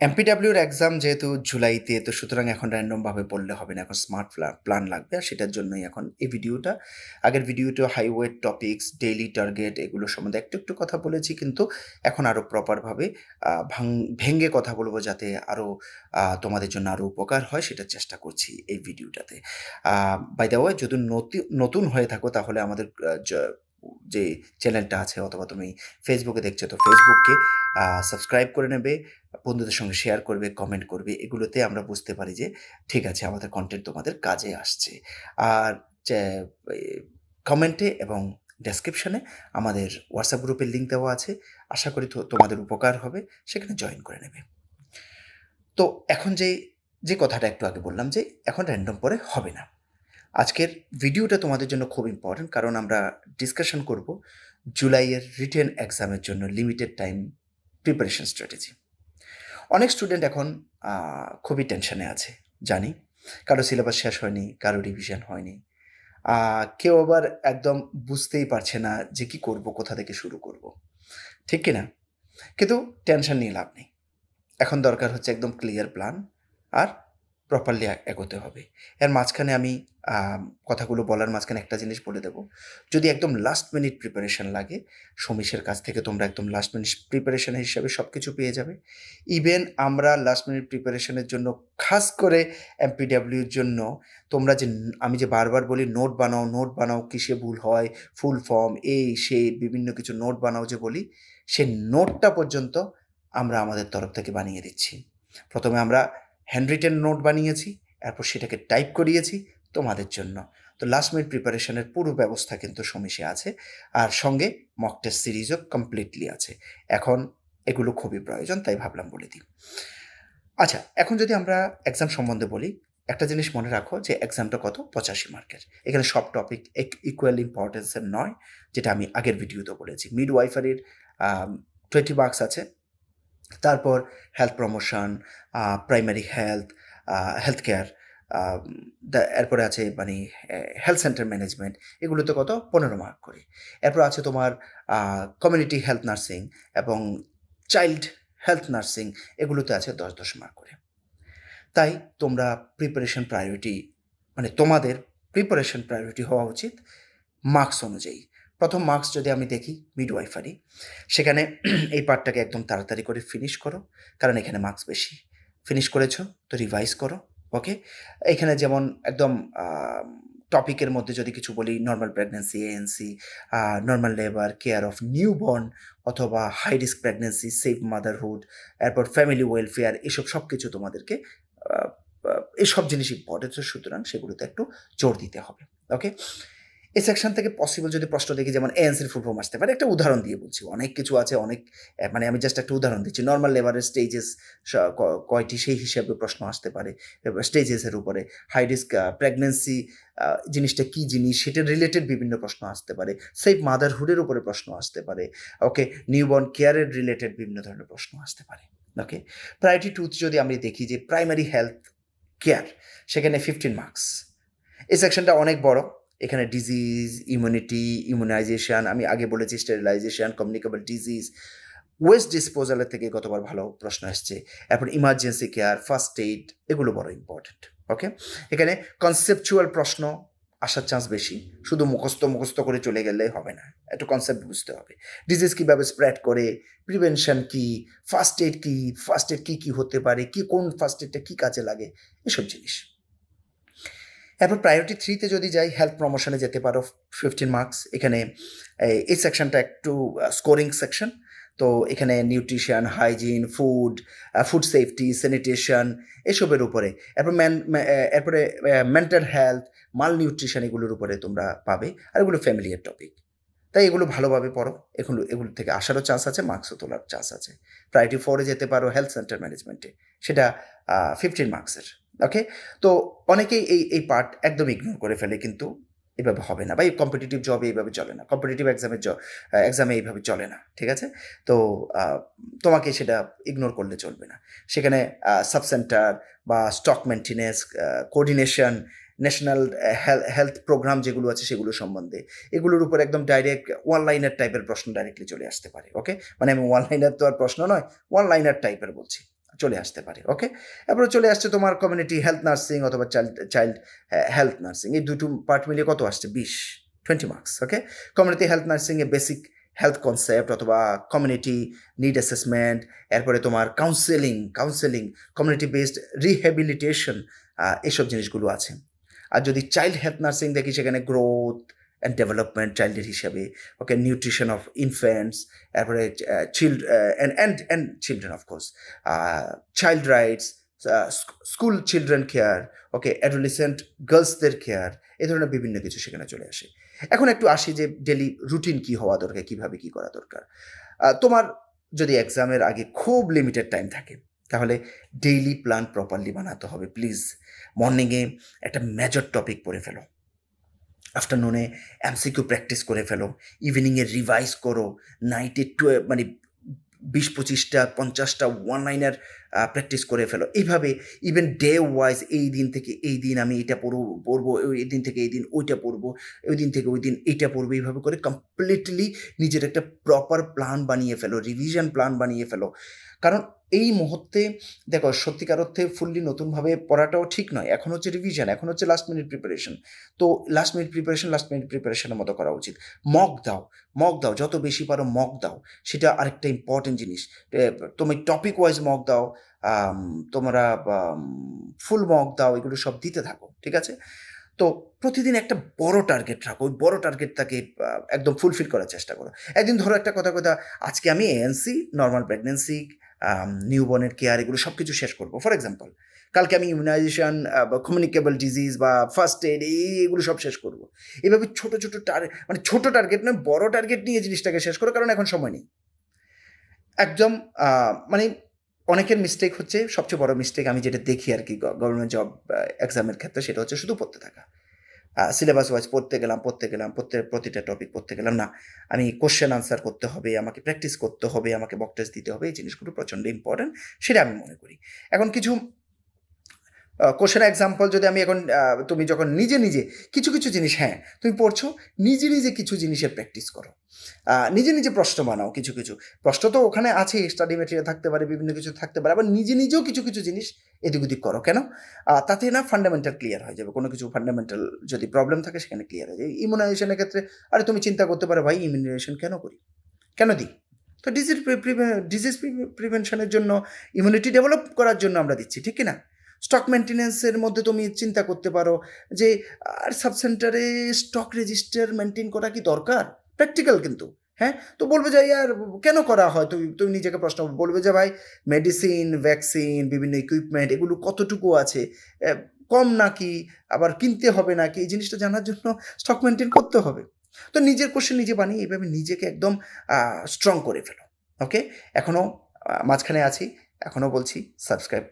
এমপিডাব্লিউর exam যেহেতু জুলাইতে, তো সুতরাং এখন র্যান্ডমভাবে পড়লে হবে না। এখন স্মার্ট প্ল্যান লাগবে। আর সেটার জন্যই এখন এই ভিডিওটা। আগের ভিডিওতে হাইওয়েট টপিকস, ডেইলি টার্গেট এগুলো সম্বন্ধে একটু কথা বলেছি। কিন্তু এখন আরো প্রপারভাবে আ ভাং ভেঙে কথা বলব, যাতে আরো তোমাদের জন্য আরো উপকার হয়, সেটার চেষ্টা করছি এই ভিডিওটাতে। আ বাই দ্য ওয়ে, যদি নতুন হয়ে থাকো, তাহলে আমাদের যে চ্যানেলটা আছে, অথবা তুমি ফেসবুকে দেখছো, তো ফেসবুককে সাবস্ক্রাইব করে নেবে, বন্ধুদের সঙ্গে শেয়ার করবে, কমেন্ট করবে। এগুলোতে আমরা বুঝতে পারি যে ঠিক আছে, আমাদের কনটেন্ট তোমাদের কাজে আসছে। আর চে এ কমেন্টে এবং ডেসক্রিপশনে আমাদের হোয়াটসঅ্যাপ গ্রুপের লিঙ্ক দেওয়া আছে। আশা করি তোমাদের উপকার হবে। সেখানে জয়েন করে নেবে। তো এখন যে কথাটা একটু আগে বললাম, যে এখন র্যান্ডম পড়ে হবে না। আজকের ভিডিওটা তোমাদের জন্য খুব ইম্পর্টেন্ট, কারণ আমরা ডিসকাশন করব জুলাইয়ের রিটেন এক্সামের জন্য লিমিটেড টাইম প্রিপারেশন স্ট্র্যাটেজি। অনেক স্টুডেন্ট এখন খুবই টেনশনে আছে, জানি। কারো সিলেবাস শেষ হয়নি, কারো রিভিশন হয়নি। কেউ আবার একদম বুঝতেই পারছে না যে কী করব, কোথা থেকে শুরু করব। ঠিক কি না? কিন্তু টেনশন নিয়ে লাভ নেই। এখন দরকার হচ্ছে একদম ক্লিয়ার প্ল্যান, আর প্রপারলি এগোতে হবে। এর মাঝখানে আমি কথাগুলো বলার মাঝখানে একটা জিনিস বলে দেব। যদি একদম লাস্ট মিনিট প্রিপারেশন লাগে, সমীশের কাছ থেকে তোমরা একদম লাস্ট মিনিট প্রিপারেশন হিসাবে সব কিছু পেয়ে যাবে। ইভেন আমরা লাস্ট মিনিট প্রিপারেশনের জন্য, খাস করে এমপিডাব্লিউর জন্য, তোমরা যে আমি যে বারবার বলি নোট বানাও, কিসে ভুল হয়, ফুল ফর্ম, এই সেই বিভিন্ন কিছু নোট বানাও যে বলি, সেই নোটটা পর্যন্ত আমরা আমাদের তরফ থেকে বানিয়ে দিচ্ছি। প্রথমে আমরা হ্যান্ড রিটেন নোট বানিয়েছি, এরপর সেটাকে টাইপ করিয়েছি তোমাদের জন্য। তো লাস্ট মিনিট প্রিপারেশনের পুরো ব্যবস্থা কিন্তু সমীশে আছে, আর সঙ্গে মক টেস্ট সিরিজও কমপ্লিটলি আছে। এখন এগুলো খুবই প্রয়োজন, তাই ভাবলাম বলে দিই। আচ্ছা, এখন যদি আমরা এক্সাম সম্বন্ধে বলি, একটা জিনিস মনে রাখো যে এক্সামটা কত? 85 মার্কের। এখানে সব টপিক ইকুয়াল ইম্পর্টেন্সের নয়, যেটা আমি আগের ভিডিওতে বলেছি। মিডওয়াইফারির 20 মার্কস আছে। তারপর health promotion, primary health, health care, এরপরে আছে মানে হেলথ সেন্টার ম্যানেজমেন্ট, এগুলোতে কত? 15 মার্ক করে। এরপর আছে তোমার কমিউনিটি হেলথ নার্সিং এবং চাইল্ড হেলথ নার্সিং, এগুলোতে আছে 10 মার্ক করে। তাই তোমরা প্রিপারেশন প্রায়োরিটি, মানে তোমাদের প্রিপারেশন প্রায়োরিটি হওয়া উচিত মার্কস অনুযায়ী। প্রথম মার্কস যদি আমি দেখি, মিডওয়াইফারি, সেখানে এই পার্টটাকে একদম তাড়াতাড়ি করে ফিনিশ করো, কারণ এখানে মার্কস বেশি। ফিনিশ করেছো তো রিভাইজ করো। ওকে, এখানে যেমন একদম টপিকের মধ্যে যদি কিছু বলি, normal pregnancy, ANC, normal labour, care of newborn, অথবা high risk pregnancy, safe motherhood, এরপর ফ্যামিলি ওয়েলফেয়ার, এসব সব কিছু তোমাদেরকে এসব জিনিস ইম্পর্টেন্ট, সুতরাং সেগুলোতে একটু জোর দিতে হবে। ওকে, এই সেকশন থেকে পসিবল যদি প্রশ্ন দেখি, যেমন এএনসির ফুল ফর্ম আসতে পারে, একটা উদাহরণ দিয়ে বলছি। অনেক কিছু আছে, অনেক মানে আমি জাস্ট একটা উদাহরণ দিচ্ছি। নর্মাল লেবারের স্টেজেস কয়টি, সেই হিসাবে প্রশ্ন আসতে পারে স্টেজেসের উপরে। হাই রিস্ক প্রেগনেন্সি জিনিসটা কী জিনিস, সেটা রিলেটেড বিভিন্ন প্রশ্ন আসতে পারে। সেফ মাদারহুডের উপরে প্রশ্ন আসতে পারে। ওকে, নিউবর্ন কেয়ারের রিলেটেড বিভিন্ন ধরনের প্রশ্ন আসতে পারে। ওকে, প্রায়োরিটি টুথ যদি আমি দেখি, যে প্রাইমারি হেলথ কেয়ার, সেখানে 15 মার্কস। এই সেকশনটা অনেক বড়। এখানে ডিজিজ, ইমিউনিটি, ইমিউনাইজেশন, আমি আগে বলেছি স্টেরিলাইজেশন, কমিউনিকেবল ডিজিজ, ওয়েস্ট ডিসপোজালের থেকে গতবার ভালো প্রশ্ন এসছে। এরপর ইমার্জেন্সি কেয়ার, ফার্স্ট এইড, এগুলো বড় ইম্পর্টেন্ট। ওকে, এখানে কনসেপচুয়াল প্রশ্ন আসার চান্স বেশি। শুধু মুখস্থ করে চলে গেলে হবে না, একটু কনসেপ্ট বুঝতে হবে। ডিজিজ কীভাবে স্প্রেড করে, প্রিভেনশন কী, ফার্স্ট এইড কী, ফার্স্ট এইড কী হতে পারে, কোন ফার্স্ট এইডটা কী কাজে লাগে, এসব জিনিস। এরপর প্রায়োরিটি 3-তে যদি যাই, হেলথ প্রমোশনে যেতে পারো, 15 মার্কস। এখানে এই সেকশনটা একটু স্কোরিং সেকশন। তো এখানে nutrition, hygiene, food safety, sanitation, এসবের উপরে। এরপরে মেন্টাল হেলথ, মাল নিউট্রিশন, এগুলোর উপরে তোমরা পাবে। আর এগুলো ফ্যামিলিয়ার টপিক, তাই এগুলো ভালোভাবে পড়ো। এগুলো থেকে আসারও চান্স আছে, মার্কসও তোলার চান্স আছে। প্রায়োরিটি 4-এ যেতে পারো, হেলথ সেন্টার ম্যানেজমেন্টে, সেটা 15 মার্কসের। ওকে, তো অনেকেই এই পার্ট একদম ইগনোর করে ফেলে, কিন্তু এভাবে হবে না, বা এই কম্পিটিটিভ জবে এইভাবে চলে না, কম্পিটিটিভ এক্সামে এইভাবে চলে না। ঠিক আছে, তো তোমাকে সেটা ইগনোর করলে চলবে না। সেখানে সাব সেন্টার বা stock maintenance, coordination, national health programme যেগুলো আছে, সেগুলো সম্বন্ধে, এগুলোর উপর একদম ডাইরেক্ট ওয়ান লাইনার টাইপের প্রশ্ন ডাইরেক্টলি চলে আসতে পারে। ওকে, মানে আমি ওয়ান লাইনার তো আর প্রশ্ন নয়, ওয়ান লাইনার টাইপের বলছি। চলে আসতে পারে। ওকে? এরপরে চলে আসছে তোমার কমিউনিটি হেলথ নার্সিং অথবা চাইল্ড হেলথ নার্সিং। এই দুটো পার্ট মিলিয়ে কত আসছে? 20 মার্কস। ওকে? কমিউনিটি হেলথ নার্সিং এ বেসিক হেলথ কনসেপ্ট অথবা কমিউনিটি নিড অ্যাসেসমেন্ট, এরপরে তোমার কাউন্সেলিং, কমিউনিটি বেসড রিহ্যাবিলিটেশন, এসব জিনিসগুলো আছে। আর যদি চাইল্ড হেলথ নার্সিং দেখি সেখানে গ্রোথ অ্যান্ড ডেভেলপমেন্ট চাইল্ডের হিসাবে, ওকে, নিউট্রিশন অফ ইনফ্যান্টস, তারপরে and children of course, child rights, school children care, okay, adolescent গার্লসদের কেয়ার, এই ধরনের বিভিন্ন কিছু সেখানে চলে আসে। এখন একটু আসি যে ডেলি রুটিন কী হওয়া দরকার, কীভাবে কী করা দরকার। তোমার যদি এক্সামের আগে খুব লিমিটেড টাইম থাকে তাহলে ডেইলি প্ল্যান প্রপারলি বানাতে হবে প্লিজ। মর্নিংয়ে একটা মেজর টপিক পড়ে ফেলো, আফটারনুনে এমসিকিউ প্র্যাকটিস করে ফেলো, ইভিনিংয়ে রিভাইজ করো, নাইটে মানে 20-25টা 50টা ওয়ান লাইনার প্র্যাকটিস করে ফেলো। এইভাবে ইভেন ডে ওয়াইজ এই দিন থেকে এই দিন আমি এটা পড়বো, এই দিন থেকে এই দিন ওইটা পড়বো, ওই দিন থেকে ওই দিন এইটা পড়বো, এইভাবে করে কমপ্লিটলি নিজের একটা প্রপার প্ল্যান বানিয়ে ফেলো, রিভিশন প্ল্যান বানিয়ে ফেলো। কারণ এই মুহূর্তে দেখো সত্যিকার অর্থে ফুললি নতুনভাবে পড়াটাও ঠিক নয়। এখন হচ্ছে রিভিশন, এখন হচ্ছে লাস্ট মিনিট প্রিপারেশন। তো লাস্ট মিনিট প্রিপারেশনের মতো করা উচিত। মক দাও, যত বেশি পারো মক দাও। সেটা আরেকটা ইম্পর্টেন্ট জিনিস। তুমি টপিক ওয়াইজ মক দাও, তোমরা ফুল মক দাও, এগুলো সব দিতে থাকো, ঠিক আছে? তো প্রতিদিন একটা বড় টার্গেট রাখো, ওই বড় টার্গেটটাকে একদম ফুলফিল করার চেষ্টা করো। একদিন ধরো একটা কথা আজকে আমি এএনসি, নর্মাল প্রেগনেন্সি, নিউবর্নের কেয়ার, এগুলো সব কিছু শেষ করবো ফর এক্সাম্পল। কালকে আমি ইমিউনাইজেশন বা কমিউনিকেবল ডিজিজ বা ফার্স্ট এড এইগুলো সব শেষ করবো। এভাবে ছোটো মানে ছোটো টার্গেট নয়, বড় টার্গেট নিয়ে জিনিসটাকে শেষ করো, কারণ এখন সময় নেই একদম। মানে অনেকের মিস্টেক হচ্ছে, সবচেয়ে বড় মিস্টেক আমি যেটা দেখি আর কি গভর্নমেন্ট জব এক্সামের ক্ষেত্রে, সেটা হচ্ছে শুধু পড়তে থাকা। সিলেবাস ওয়াইজ পড়তে গেলাম, প্রতিটা টপিক পড়তে গেলাম না। আমি কোশ্চেন আনসার করতে হবে, আমাকে প্র্যাকটিস করতে হবে, আমাকে মক টেস্ট দিতে হবে, এই জিনিসগুলো প্রচণ্ড ইম্পর্ট্যান্ট, সেটা আমি মনে করি। এখন কিছু কোশ্চেন এক্সাম্পল যদি আমি এখন তুমি যখন নিজে কিছু জিনিস, হ্যাঁ তুমি পড়ছো, নিজে কিছু জিনিসের প্র্যাকটিস করো, নিজে প্রশ্ন বানাও। কিছু প্রশ্ন তো ওখানে আছে, স্টাডি মেটেরিয়াল থাকতে পারে, বিভিন্ন কিছু থাকতে পারে, আবার নিজেও কিছু জিনিস এদিক ওদিক করো। কেন? তাতে না ফান্ডামেন্টাল ক্লিয়ার হয়ে যাবে। কোনো কিছু ফান্ডামেন্টাল যদি প্রবলেম থাকে সেখানে ক্লিয়ার হয়ে যায়। ইমিউনাইজেশনের ক্ষেত্রে আরে তুমি চিন্তা করতে পারো, ভাই ইমিউনাইজেশন কেন করি, কেন দিই? তো ডিজিজ প্রিভেনশনের জন্য, ইমিউনিটি ডেভেলপ করার জন্য আমরা দিচ্ছি, ঠিক কি না? স্টক মেনটেন্যান্সের মধ্যে তুমি চিন্তা করতে পারো যে আর সাব সেন্টারে স্টক রেজিস্টার মেনটেন করা কি দরকার? প্র্যাকটিক্যাল কিন্তু, হ্যাঁ? তো বলবে যে আর কেন করা হয়? তুমি নিজেকে প্রশ্ন বলবে যে ভাই মেডিসিন, ভ্যাকসিন, বিভিন্ন ইকুইপমেন্ট এগুলো কতটুকু আছে, কম নাকি, আবার কিনতে হবে নাকি, এই জিনিসটা জানার জন্য স্টক মেনটেন করতে হবে। তো নিজের কোশ্চেন নিজে বানিয়ে এইভাবে নিজেকে একদম স্ট্রং করে ফেলো। ওকে? এখনও মাঝখানে আছি, এখনও বলছি সাবস্ক্রাইব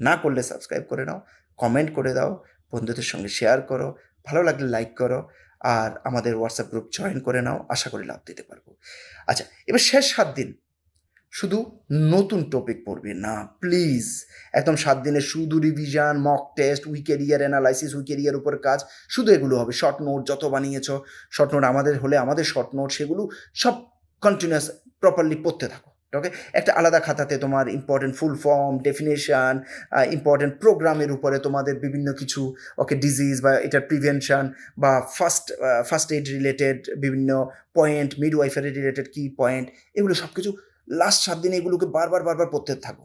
না করলে সাবস্ক্রাইব করে নাও, কমেন্ট করে দাও, বন্ধুদের সঙ্গে শেয়ার করো, ভালো লাগলে লাইক করো, আর আমাদের হোয়াটসঅ্যাপ গ্রুপ জয়েন করে নাও, আশা করি লাভ দিতে পারবো। আচ্ছা, এবার শেষ 7 দিন শুধু নতুন টপিক পড়বে না প্লিজ। একদম 7 দিনে শুধু রিভিশন, মক টেস্ট, উইকেরিয়ার অ্যানালাইসিস, উইকেরিয়ার উপর কাজ, শুধু এগুলো হবে। শর্ট নোট যত বানিয়েছো, শর্ট নোট আমাদের হলে আমাদের শর্ট নোট, সেগুলো সব কন্টিনিউয়াস প্রপারলি পড়তে থাকো। ওকে? একটা আলাদা খাতাতে তোমার important full form, definition, important প্রোগ্রামের উপরে তোমাদের বিভিন্ন কিছু, ওকে, ডিজিজ বা এটার প্রিভেনশন বা ফার্স্ট এইড রিলেটেড বিভিন্ন পয়েন্ট, মিডওয়াইফারি রিলেটেড কি পয়েন্ট, এগুলো সব কিছু লাস্ট 7 দিনে এগুলোকে বারবার পড়তে থাকো।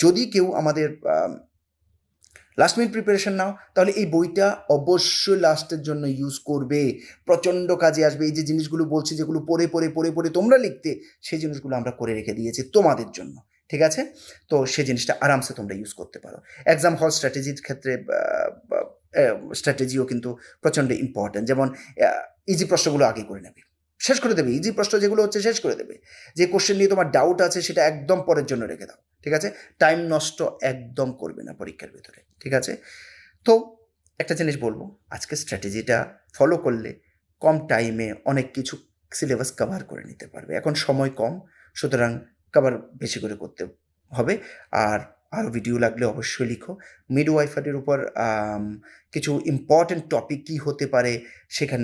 যদি কেউ আমাদের লাস্ট মিনিট প্রিপারেশন নাও, তাহলে এই বইটা অবশ্যই লাস্টের জন্য ইউজ করবে, প্রচণ্ড কাজে আসবে। এই যে জিনিসগুলো বলছি, যেগুলো পড়ে তোমরা লিখতে, সেই জিনিসগুলো আমরা করে রেখে দিয়েছি তোমাদের জন্য, ঠিক আছে? তো সেই জিনিসটা আরামসে তোমরা ইউজ করতে পারো। এক্সাম হল স্ট্র্যাটেজির ক্ষেত্রে স্ট্র্যাটেজিও কিন্তু প্রচণ্ড ইম্পর্ট্যান্ট। যেমন ইজি প্রশ্নগুলো আগে করে নেবে, শেষ করে দেবে। ইজি প্রশ্ন যেগুলো হচ্ছে শেষ করে দেবে। যে কোশ্চেন নিয়ে তোমার ডাউট আছে সেটা একদম পরের জন্য রেখে দাও, ঠিক আছে? টাইম নষ্ট একদম করবে না পরীক্ষার ভেতরে, ঠিক আছে? তো একটা জিনিস বলবো, আজকে স্ট্র্যাটেজিটা ফলো করলে কম টাইমে অনেক কিছু সিলেবাস কভার করে নিতে পারবে। এখন সময় কম, সুতরাং কভার বেশি করে করতে হবে। আর আরও ভিডিও লাগলে অবশ্যই লিখো। মিডওয়াইফারির উপর কিছু ইম্পর্টেন্ট টপিক কী হতে পারে সেখান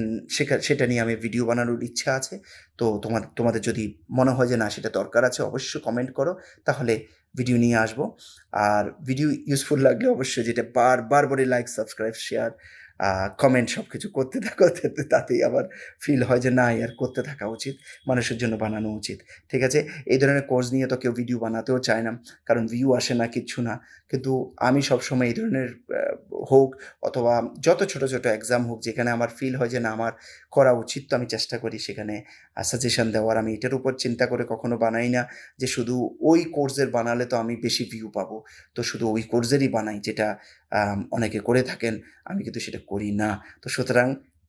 সেটা নিয়ে আমি ভিডিও বানানোর ইচ্ছা আছে। তো তোমাদের যদি মনে হয় যে না সেটা দরকার আছে অবশ্যই কমেন্ট করো, তাহলে ভিডিও নিয়ে আসবো। আর ভিডিও ইউজফুল লাগলে অবশ্যই যেটা বারবার বলি লাইক, সাবস্ক্রাইব, শেয়ার, কমেন্ট সব কিছু করতে থাকো, তাতেই আবার ফিল হয় যে না ইয়ার করতে থাকা উচিত, মানুষের জন্য বানানো উচিত। ঠিক আছে? এই ধরনের কোর্স নিয়ে তো কেউ ভিডিও বানাতেও চায় না, কারণ ভিউ আসে না, কিচ্ছু না। কিন্তু আমি সবসময় এই ধরনের হোক অথবা যত ছোট, ছোট এক্সাম হোক যেখানে আমার ফিল হয় যে না আমার করা উচিত, তো আমি চেষ্টা করি সেখানে সাজেশন দেওয়ার। আমি এটার উপর চিন্তা করে কখনো বানাই না যে শুধু ওই কোর্সের বানালে তো আমি বেশি ভিউ পাবো। তো শুধু ওই কোর্সেরই বানাই যেটা অনেকে করে থাকেন। আমি কিন্তু সেটা করি না। তো সুতরাং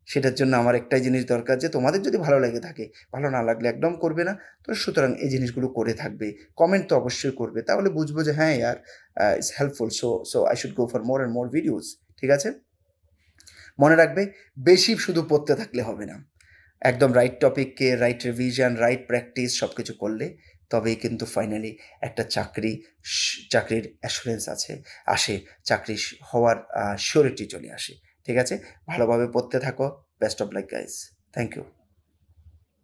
সেটার জন্য আমার একটাই জিনিস দরকার যে তোমাদের যদি ভালো লেগে থাকে, ভালো না লাগলে একদম করবে না। তো সুতরাং এই জিনিসগুলো করে থাকবে। কমেন্ট তো অবশ্যই করবে। তাহলে বুঝবো যে হ্যাঁ, yeah it's helpful. So I should go for more and more videos. ঠিক আছে? মনে রাখবে, বেশি শুধু পড়তে থাকলে হবে না। একদম রাইট টপিককে রাইট রিভিশন, রাইট প্র্যাকটিস সবকিছু করলে তবেই কিন্তু ফাইনালি একটা চাকরির অ্যাসুরেন্স আসে। চাকরি হওয়ার সিউরিটি চলে আসে। ঠিক আছে? ভালোভাবে পড়তে থাকো। Best of luck guys. Thank you.